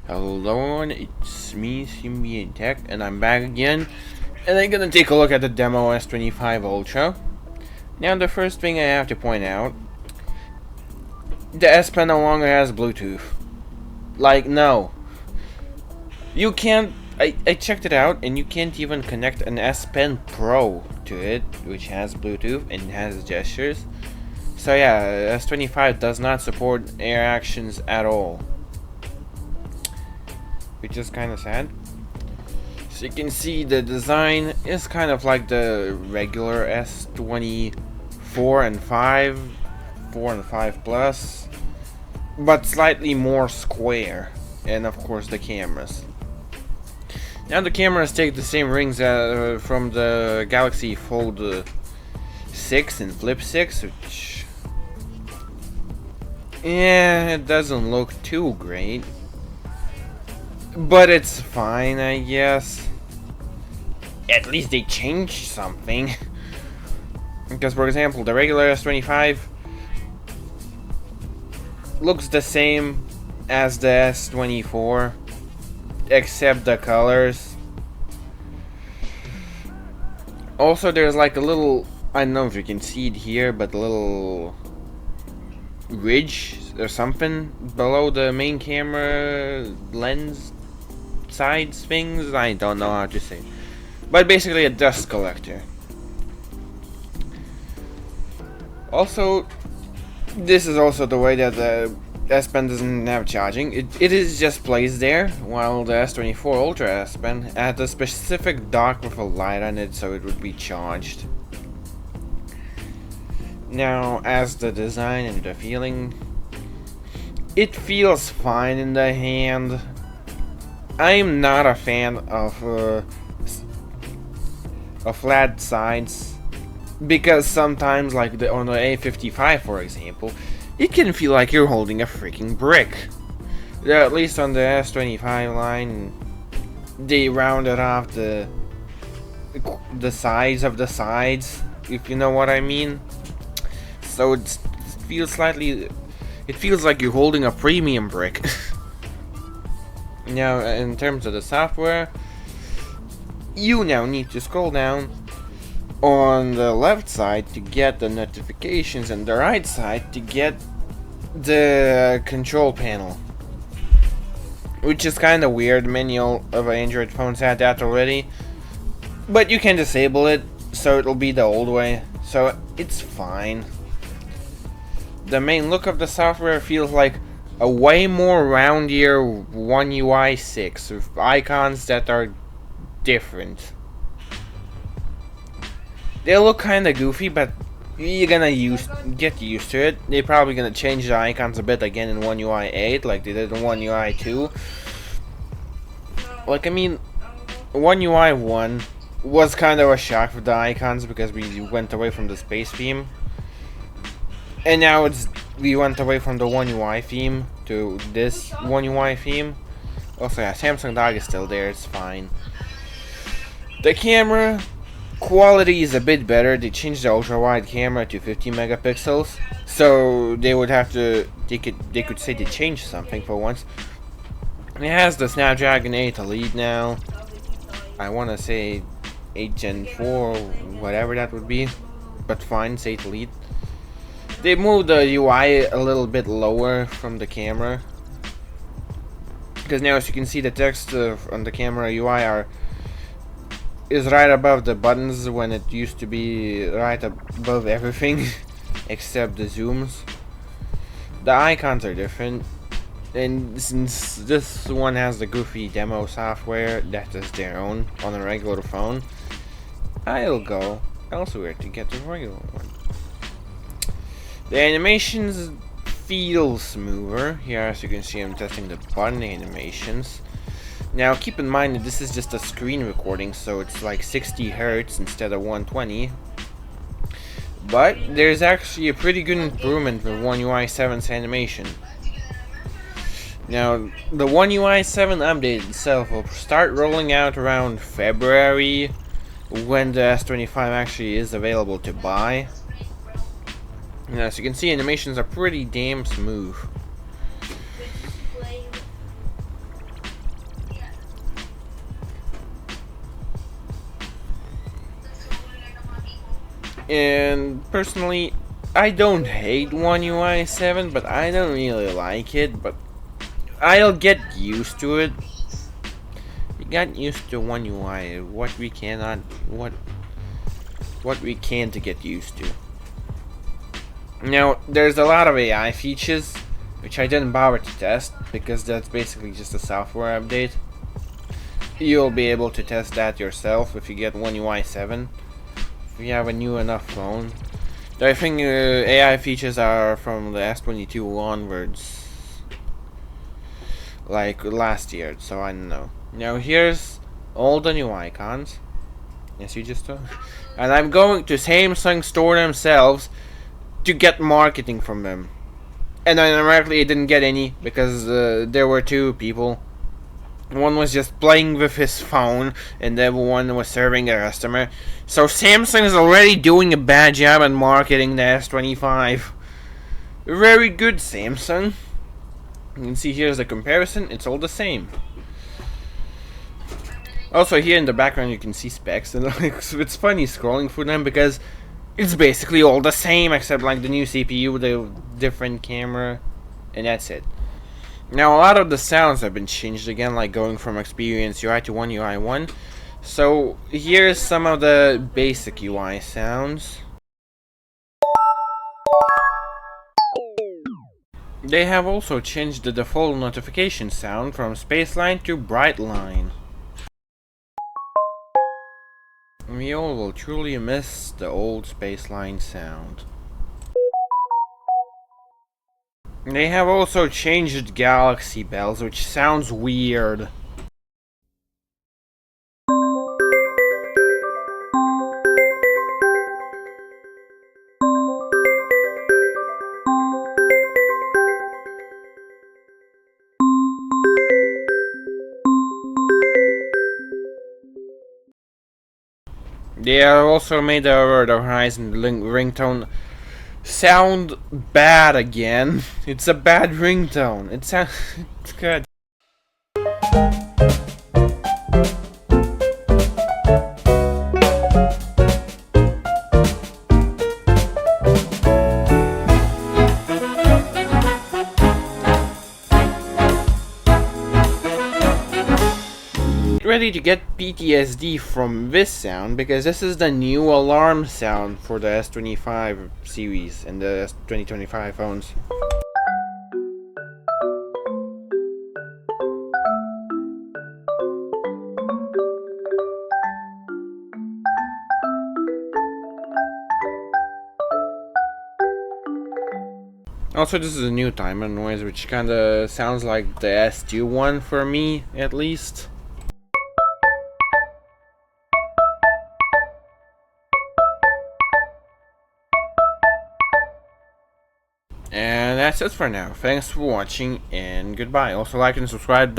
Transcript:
Hello, and it's me, Symbian Tech, and I'm back again, and I'm gonna take a look at the demo S25 Ultra. Now, the first thing I have to point out, the S Pen no longer has Bluetooth. Like, no. You can't, I checked it out, and you can't even connect an S Pen Pro to it, which has Bluetooth and has gestures. So yeah, S25 does not support air actions at all, which is kind of sad. So you can see the design is kind of like the regular S24 and 5, 4 and 5 Plus, but slightly more square, and of course the cameras. Now the cameras take the same rings from the Galaxy Fold 6 and Flip 6, which, yeah, it doesn't look too great. But it's fine, I guess. At least they changed something. Because, for example, the regular S25 looks the same as the S24, except the colors. Also, there's like a little, I don't know if you can see it here, but a little ridge or something below the main camera lens sides things. I don't know how to say, but basically a dust collector. Also, this is also the way that the S Pen doesn't have charging. It is just placed there, while the S24 Ultra S Pen had a specific dock with a light on it, so it would be charged. Now, as the design and the feeling, it feels fine in the hand. I'm not a fan of flat sides, because sometimes, like on the A55 for example, it can feel like you're holding a freaking brick. At least on the S25 line, they rounded off the size of the sides, if you know what I mean. So it feels like you're holding a premium brick. Now, in terms of the software, you now need to scroll down on the left side to get the notifications and the right side to get the control panel, which is kind of weird. Many of Android phones had that already, but you can disable it, so it'll be the old way, so it's fine. The main look of the software feels like a way more roundier One UI 6 with icons that are different. They look kinda goofy, but you're gonna get used to it. They're probably gonna change the icons a bit again in One UI 8, like they did in One UI 2. Like, I mean, One UI 1 was kind of a shock with the icons because we went away from the space theme. And now we went away from the One UI theme to this One UI theme. Also, yeah, Samsung Dog is still there, it's fine. The camera quality is a bit better. They changed the ultra wide camera to 50 megapixels, so they could say they changed something for once. It has the Snapdragon 8 Elite now. I want to say 8 Gen 4, whatever that would be, but fine, it's 8 Elite. They moved the UI a little bit lower from the camera, because now, as you can see, the text on the camera UI is right above the buttons, when it used to be right above everything except the zooms. The icons are different, and since this one has the goofy demo software that is their own on a regular phone, I'll go elsewhere to get the regular one. The animations feel smoother. Here, as you can see, I'm testing the button animations. Now, keep in mind that this is just a screen recording, so it's like 60 Hz instead of 120. But there's actually a pretty good improvement with One UI 7's animation. Now, the One UI 7 update itself will start rolling out around February, when the S25 actually is available to buy. Now, as you can see, animations are pretty damn smooth. And personally, I don't hate One UI 7, but I don't really like it. But I'll get used to it. We got used to One UI. What we can't get used to. Now, there's a lot of AI features which I didn't bother to test because that's basically just a software update. You'll be able to test that yourself if you get One UI 7. If you have a new enough phone. I think AI features are from the S22 onwards. Like last year, so I don't know. Now here's all the new icons. Yes, you just saw. And I'm going to Samsung store themselves to get marketing from them. And ironically I didn't get any because there were two people. One was just playing with his phone, and the other one was serving a customer. So Samsung is already doing a bad job at marketing the S25. Very good, Samsung. You can see here's the comparison. It's all the same. Also, here in the background you can see specs, and it's funny scrolling through them because it's basically all the same except like the new CPU, the different camera, and that's it. Now a lot of the sounds have been changed again, like going from Experience UI to One UI 1. So here's some of the basic UI sounds. They have also changed the default notification sound from Spaceline to Brightline. We all will truly miss the old Spaceline sound. They have also changed Galaxy bells, which sounds weird. They have also made the Horizon ringtone sound bad again. It's a bad ringtone. It's good. Ready to get PTSD from this sound because this is the new alarm sound for the S25 series and the S2025 phones. Also, this is a new timer noise which kinda sounds like the S2 one for me, at least. And that's it for now. Thanks for watching and goodbye. Also like and subscribe.